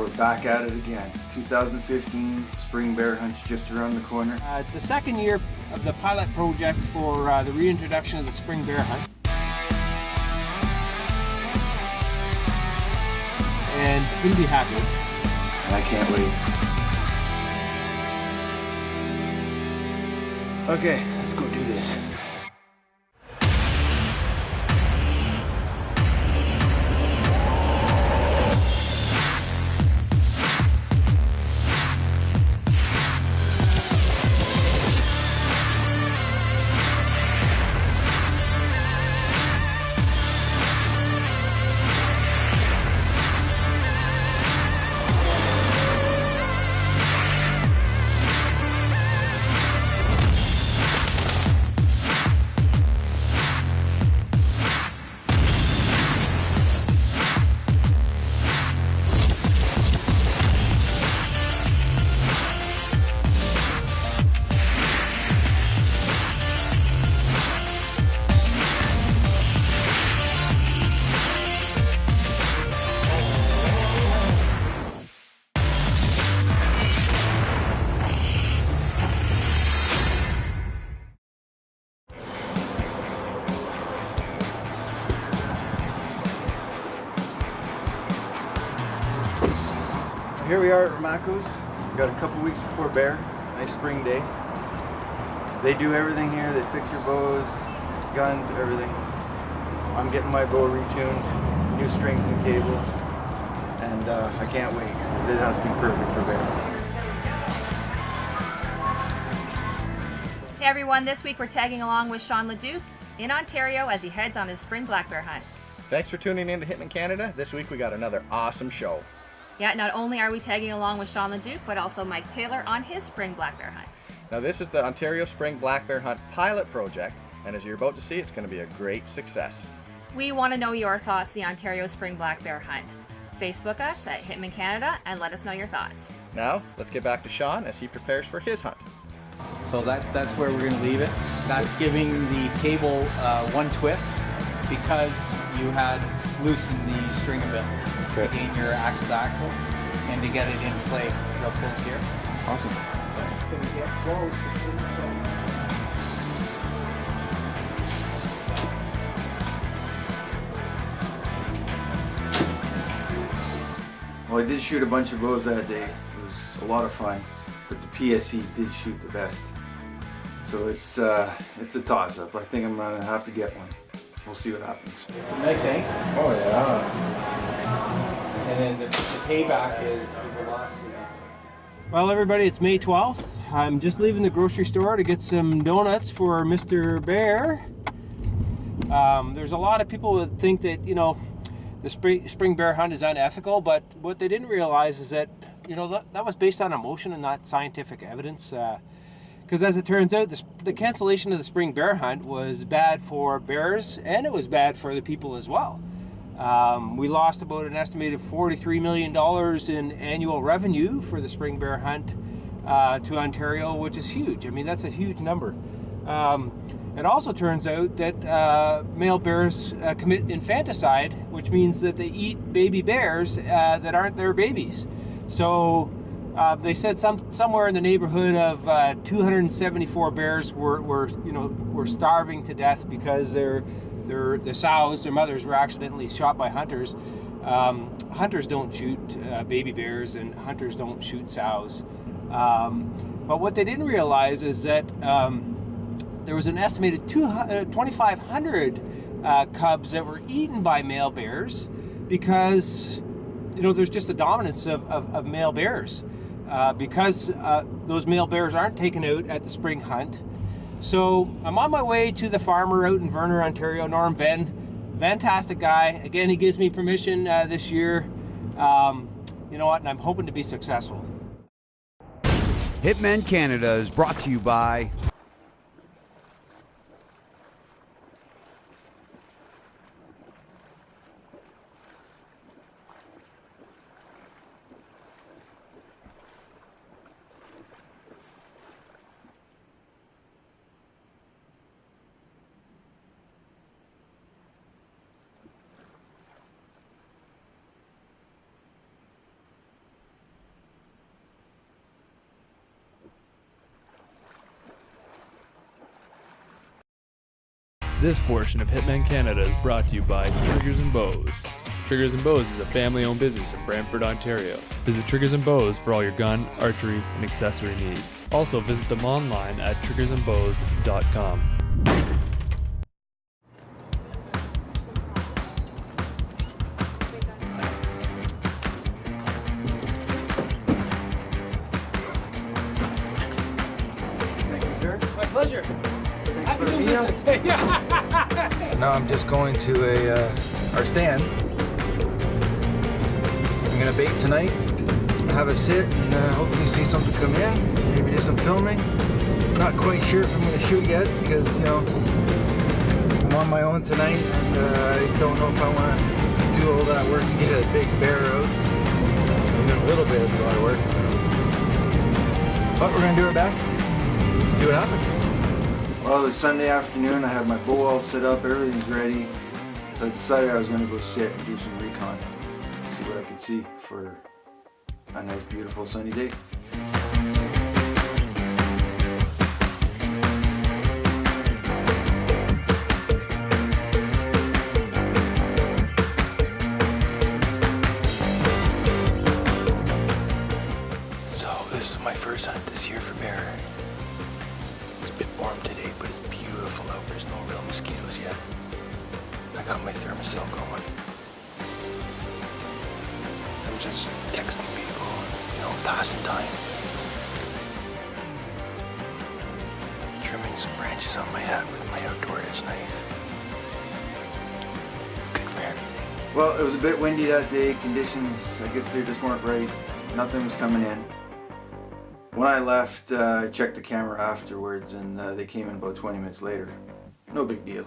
we're back at it again. It's 2015, spring bear hunt's just around the corner. It's the second year of the pilot project for the reintroduction of the spring bear hunt. And couldn't be happier. And I can't wait. Okay, let's go do this. Here we are at Ramaco's. We've got a couple weeks before bear. Nice spring day. They do everything here. They fix your bows, guns, everything. I'm getting my bow retuned, new strings and cables, and I can't wait because it has to be perfect for bear. Hey everyone, this week we're tagging along with Shaun LeDuc in Ontario as he heads on his spring black bear hunt. Thanks for tuning in to Hitman Canada. This week we got another awesome show. Yeah, not only are we tagging along with Shaun LeDuc, but also Mike Taylor on his spring black bear hunt. Now this is the Ontario Spring Black Bear Hunt pilot project, and as you're about to see, it's going to be a great success. We want to know your thoughts, the Ontario Spring Black Bear Hunt. Facebook us at Hitman Canada and let us know your thoughts. Now, let's get back to Shaun as he prepares for his hunt. So that's where we're going to leave it. That's giving the cable one twist because you had loosened the string a bit to gain your axle to axle and to get it in play real close here. Awesome. So it's going to get close. Well, I did shoot a bunch of bows that day. It was a lot of fun, but the PSE did shoot the best. So it's a toss-up. I think I'm gonna have to get one. We'll see what happens. It's a nice angle. Oh yeah. And then the payback is the velocity. Well, everybody, it's May 12th. I'm just leaving the grocery store to get some donuts for Mr. Bear. There's a lot of people that think that, you know, the spring bear hunt is unethical, but what they didn't realize is that, you know, that was based on emotion and not scientific evidence. Because as it turns out, the cancellation of the spring bear hunt was bad for bears, and it was bad for the people as well. We lost about an estimated $43 million in annual revenue for the spring bear hunt to Ontario, which is huge. I mean, that's a huge number. It also turns out that male bears commit infanticide, which means that they eat baby bears that aren't their babies. So they said somewhere in the neighborhood of 274 bears were starving to death because the sows, their mothers, were accidentally shot by hunters. Hunters don't shoot baby bears, and hunters don't shoot sows. But what they didn't realize is that there was an estimated 2,500 cubs that were eaten by male bears because, you know, there's just a dominance of male bears because those male bears aren't taken out at the spring hunt. So I'm on my way to the farmer out in Verner, Ontario, Norm Venn. Fantastic guy. Again, he gives me permission this year. You know what? And I'm hoping to be successful. Hitman Canada is brought to you by This portion of Hitman Canada is brought to you by Triggers and Bows. Triggers and Bows is a family-owned business in Brantford, Ontario. Visit Triggers and Bows for all your gun, archery, and accessory needs. Also visit them online at triggersandbows.com. Thank you, sir. My pleasure. Happy doing business. So now I'm just going to our stand. I'm gonna bait tonight, have a sit, and hopefully see something come in. Maybe do some filming. Not quite sure if I'm gonna shoot yet because I'm on my own tonight, and I don't know if I want to do all that work to get a big bear out. Even a little bit of a lot of work, but we're gonna do our best. See what happens. Well, it was Sunday afternoon. I had my bow all set up, everything's ready. So I decided I was going to go sit and do some recon. See what I could see for a nice, beautiful sunny day. So this is my first hunt this year for bear. It's a bit warm today, but it's beautiful out. There's no real mosquitoes yet. I got my thermocell going. I'm just texting people, passing time. Trimming some branches on my hat with my outdoor edge knife. It's good for everything. Well, it was a bit windy that day. Conditions, I guess they just weren't right. Nothing was coming in. When I left, I checked the camera afterwards, and they came in about 20 minutes later. No big deal.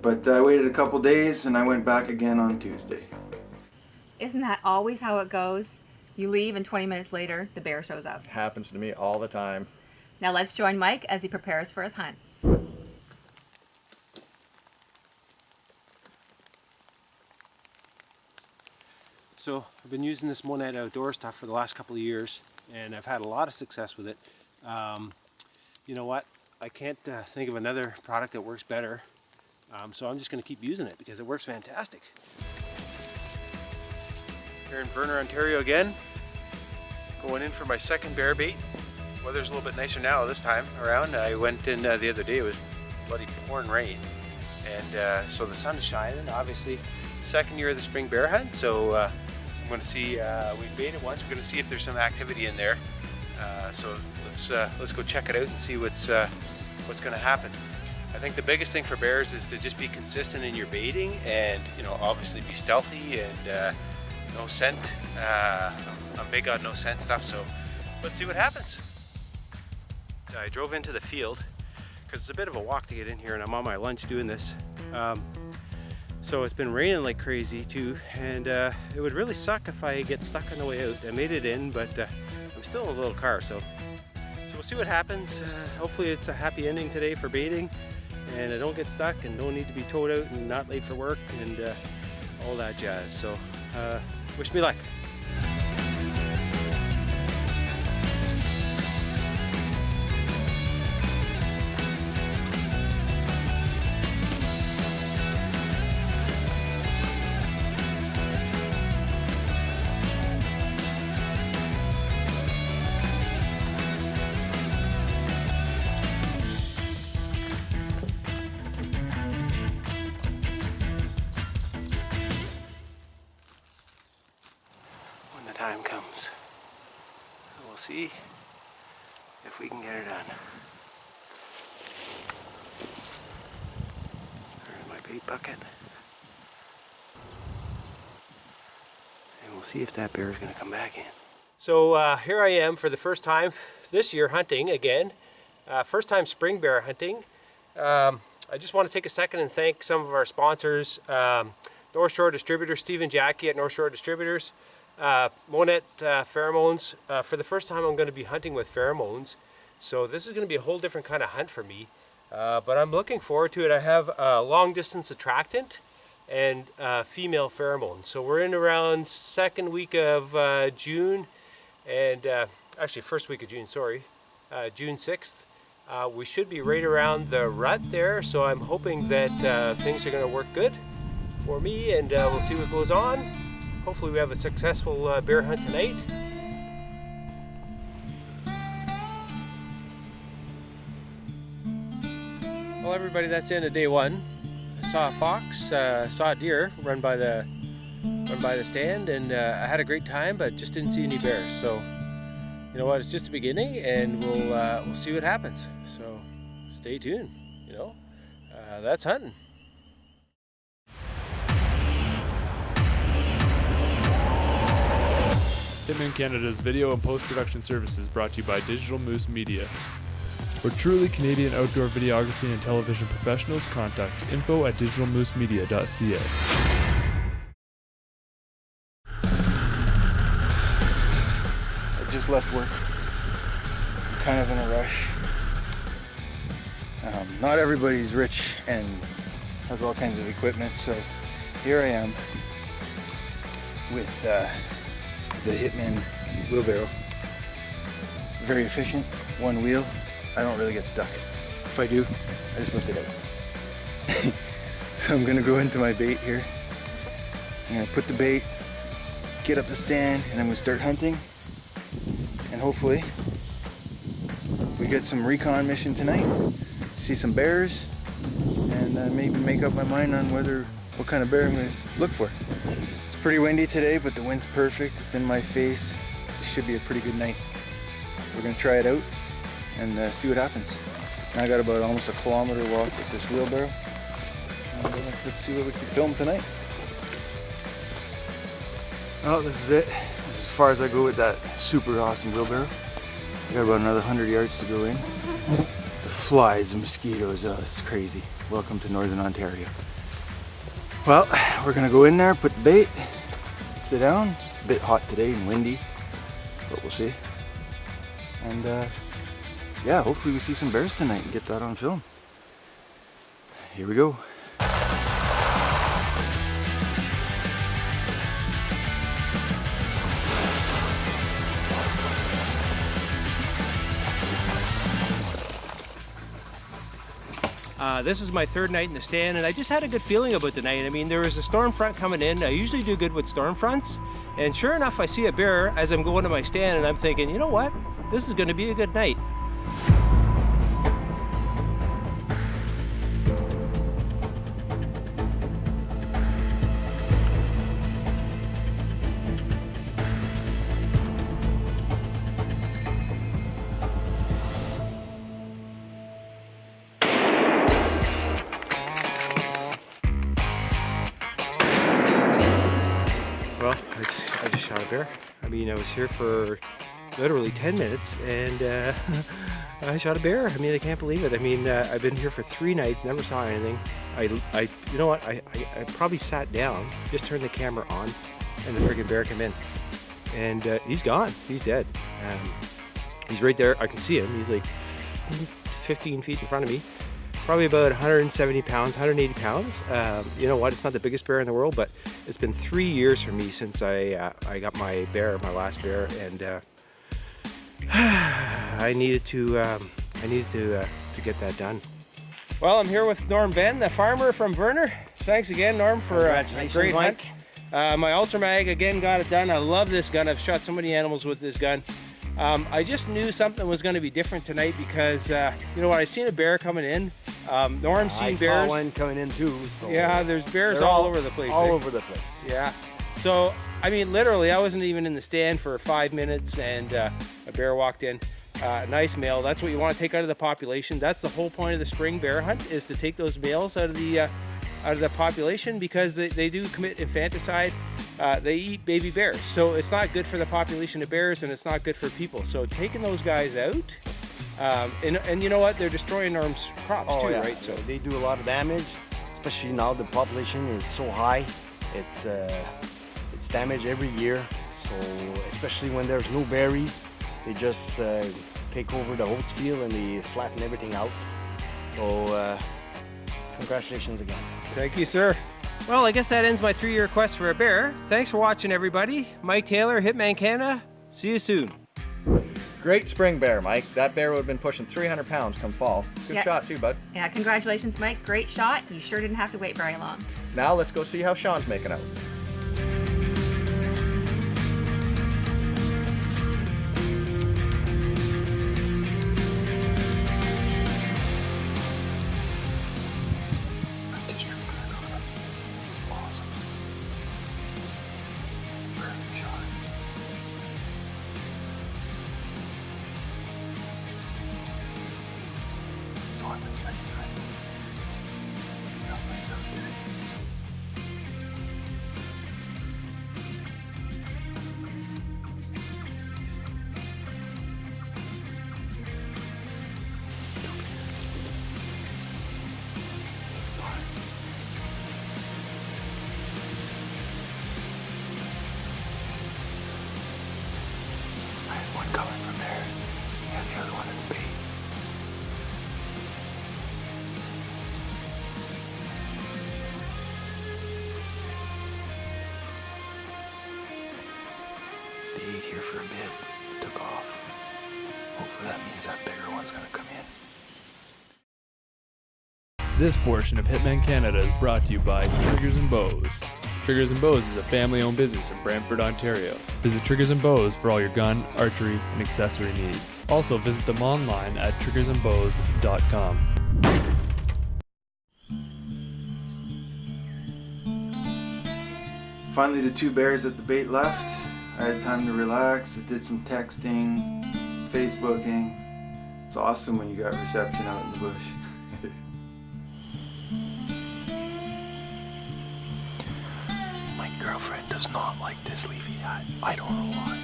But I waited a couple days, and I went back again on Tuesday. Isn't that always how it goes? You leave and 20 minutes later, the bear shows up. Happens to me all the time. Now let's join Mike as he prepares for his hunt. So I've been using this Monette outdoor stuff for the last couple of years, and I've had a lot of success with it. You know what? I can't think of another product that works better, so I'm just going to keep using it because it works fantastic. Here in Verner, Ontario again, going in for my second bear bait. Weather's a little bit nicer now this time around. I went in the other day, it was bloody pouring rain, and so the sun is shining. Obviously, second year of the spring bear hunt, so I'm going to see, we baited once, we're going to see if there's some activity in there. So let's go check it out and see what's going to happen. I think the biggest thing for bears is to just be consistent in your baiting, and obviously be stealthy and no scent. I'm big on no scent stuff, so let's see what happens. I drove into the field because it's a bit of a walk to get in here, and I'm on my lunch doing this. So it's been raining like crazy too, and it would really suck if I get stuck on the way out. I made it in, but I'm still in a little car, so we'll see what happens. Hopefully it's a happy ending today for baiting, and I don't get stuck and don't need to be towed out and not late for work and all that jazz. So wish me luck. Time comes, we'll see if we can get it done. There's my bait bucket, and we'll see if that bear is going to come back in. So here I am for the first time this year hunting again. First time spring bear hunting. I just want to take a second and thank some of our sponsors. North Shore Distributors, Steve and Jackie at North Shore Distributors. Monette pheromones. For the first time I'm going to be hunting with pheromones, so this is going to be a whole different kind of hunt for me, but I'm looking forward to it. I have a long distance attractant and female pheromones, so we're in around second week of June, and actually first week of June, sorry, June 6th. We should be right around the rut there, so I'm hoping that things are going to work good for me, and we'll see what goes on. Hopefully we have a successful bear hunt tonight. Well, everybody, that's the end of day one. I saw a fox, saw a deer run by the stand, and I had a great time, but just didn't see any bears. So, you know what? It's just the beginning, and we'll see what happens. So, stay tuned. You know, that's hunting. Hitman Canada's video and post-production services brought to you by Digital Moose Media. For truly Canadian outdoor videography and television professionals, contact info@digitalmoosemedia.ca. I just left work. I'm kind of in a rush. Not everybody's rich and has all kinds of equipment, so here I am with the Hitman wheelbarrow. Very efficient, one wheel. I don't really get stuck. If I do, I just lift it out. So I'm gonna go into my bait here. I'm gonna put the bait, get up the stand, and I'm gonna start hunting. And hopefully, we get some recon mission tonight, see some bears, and maybe make up my mind on what kind of bear I'm gonna look for. It's pretty windy today, but the wind's perfect. It's in my face. It should be a pretty good night. So we're gonna try it out and see what happens. I got about almost a kilometer walk with this wheelbarrow. And, let's see what we can film tonight. Oh, this is it. This is as far as I go with that super awesome wheelbarrow. I got about another 100 yards to go in. The flies, the mosquitoes, oh, it's crazy. Welcome to Northern Ontario. Well, we're gonna go in there, put the bait, sit down. It's a bit hot today and windy, but we'll see. And yeah, hopefully we see some bears tonight and get that on film. Here we go. This is my third night in the stand, and I just had a good feeling about the night. I mean, there was a storm front coming in. I usually do good with storm fronts, and sure enough, I see a bear as I'm going to my stand, and I'm thinking, you know what? This is going to be a good night. Well, I just shot a bear. I mean, I was here for literally 10 minutes and I shot a bear. I mean, I can't believe it. I mean, I've been here for 3 nights, never saw anything. You know what? I probably sat down, just turned the camera on, and the friggin' bear came in. And he's gone. He's dead. He's right there. I can see him. He's like 15 feet in front of me. Probably about 170 pounds, 180 pounds. You know what? It's not the biggest bear in the world, but it's been 3 years for me since I got my bear, my last bear, and I needed to get that done. Well, I'm here with Norm Ben, the farmer from Verner. Thanks again, Norm, for a great hunt. My Ultra Mag again got it done. I love this gun. I've shot so many animals with this gun. I just knew something was going to be different tonight because you know what? I seen a bear coming in. Norm's seen bears. I saw one coming in too. So yeah, there's bears all over the place. All over the place. Yeah. So I mean, literally, I wasn't even in the stand for 5 minutes, and a bear walked in. Nice male. That's what you want to take out of the population. That's the whole point of the spring bear hunt, is to take those males out of the population, because they do commit infanticide. They eat baby bears, so it's not good for the population of bears, and it's not good for people. So taking those guys out, and you know what? They're destroying Norm's crops too, yeah. right? So they do a lot of damage, especially now the population is so high. It's damaged every year. So especially when there's no berries, they just take over the oats field and they flatten everything out. So congratulations again. thank you, sir. Well, I guess that ends my 3-year quest for a bear. Thanks for watching, everybody. Mike Taylor, Hitman Canada. See you soon. Great spring bear, Mike. That bear would have been pushing 300 pounds come fall. Good Yep. shot too, bud. Yeah, congratulations, Mike. Great shot. You sure didn't have to wait very long. Now let's go see how Shaun's making out. They ate here for a bit, took off. Hopefully that means that bigger one's gonna come in. This portion of Hitman Canada is brought to you by Triggers and Bows. Triggers and Bows is a family-owned business in Brantford, Ontario. Visit Triggers and Bows for all your gun, archery, and accessory needs. Also visit them online at triggersandbows.com. Finally, the 2 bears at the bait left. I had time to relax. I did some texting, Facebooking. It's awesome when you got reception out in the bush. My girlfriend does not like this leafy hat. I don't know why.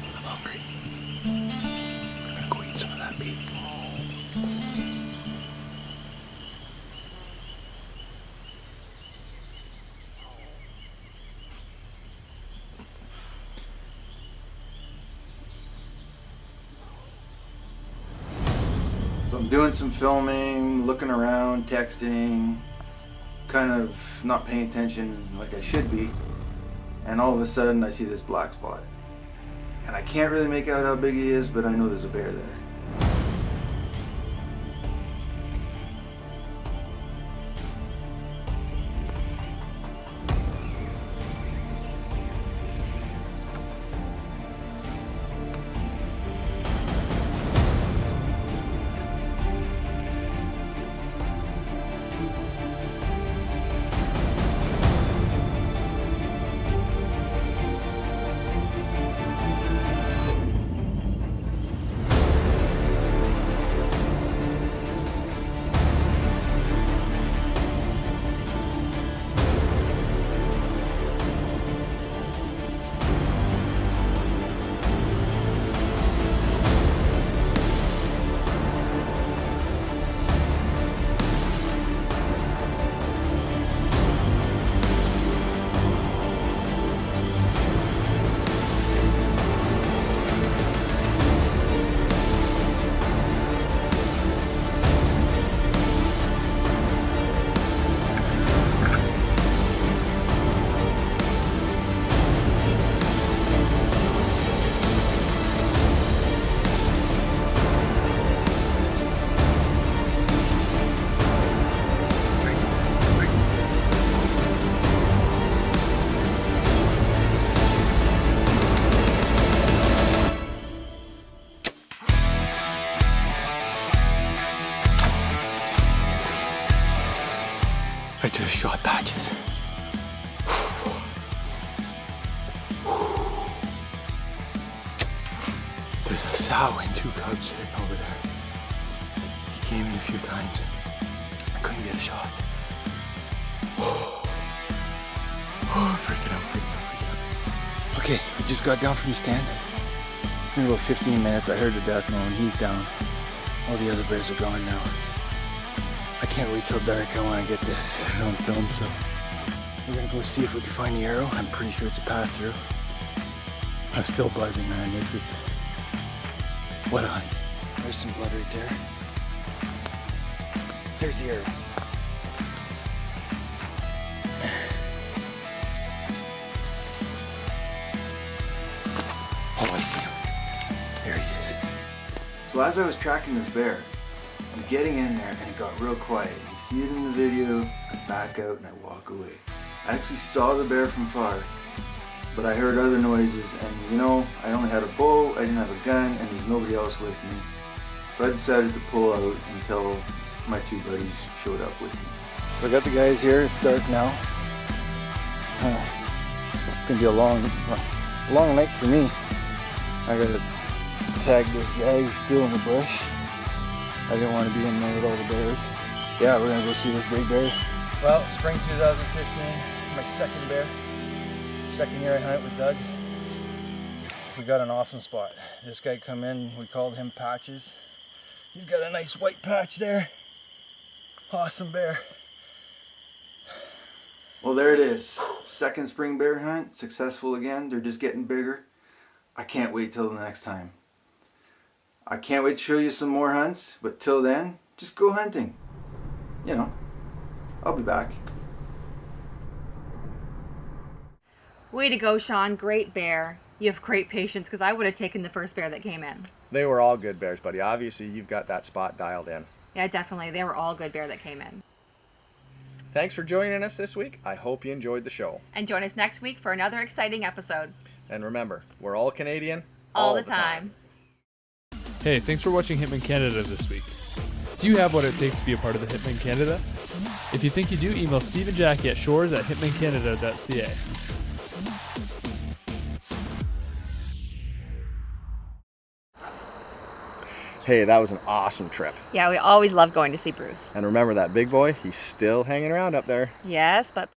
I'm hungry. I'm gonna go eat some of that meat. So I'm doing some filming, looking around, texting, kind of not paying attention like I should be. And all of a sudden I see this black spot. And I can't really make out how big he is, but I know there's a bear there. I just shot patches. There's a sow and 2 cubs sitting over there. He came in a few times. I couldn't get a shot. Oh, freaking out. Okay, I just got down from the stand. In about 15 minutes, I heard the death moan, and he's down. All the other bears are gone now. I can't wait till dark. I want to get this on film, so we're gonna go see if we can find the arrow. I'm pretty sure it's a pass-through. I'm still buzzing, man. This is what a hunt. There's some blood right there. There's the arrow. see him. There he is. So as I was tracking this bear, I'm getting in there and it got real quiet. You see it in the video, I back out and I walk away. I actually saw the bear from far, but I heard other noises, and you know, I only had a bow, I didn't have a gun, and there's nobody else with me. So I decided to pull out until my two buddies showed up with me. So I got the guys here. It's dark now. It's gonna be a long night for me. I gotta tag this guy. He's still in the bush. I didn't want to be in there with all the bears. Yeah, we're gonna go see this big bear. Well, spring 2015, my second bear. Second year I hunt with Doug. We got an awesome spot. This guy come in, we called him Patches. He's got a nice white patch there. Awesome bear. Well, there it is. Second spring bear hunt, successful again. They're just getting bigger. I can't wait till the next time. I can't wait to show you some more hunts, but till then, just go hunting. You know, I'll be back. Way to go, Shaun. Great bear. You have great patience, because I would have taken the first bear that came in. They were all good bears, buddy. Obviously, you've got that spot dialed in. Yeah, definitely. They were all good bear that came in. Thanks for joining us this week. I hope you enjoyed the show. And join us next week for another exciting episode. And remember, we're all Canadian. All the time. Hey, thanks for watching Hitman Canada this week. Do you have what it takes to be a part of the Hitman Canada? If you think you do, email Steve and Jackie at shores@hitmancanada.ca. Hey, that was an awesome trip. Yeah, we always love going to see Bruce. And remember that big boy? He's still hanging around up there. Yes, but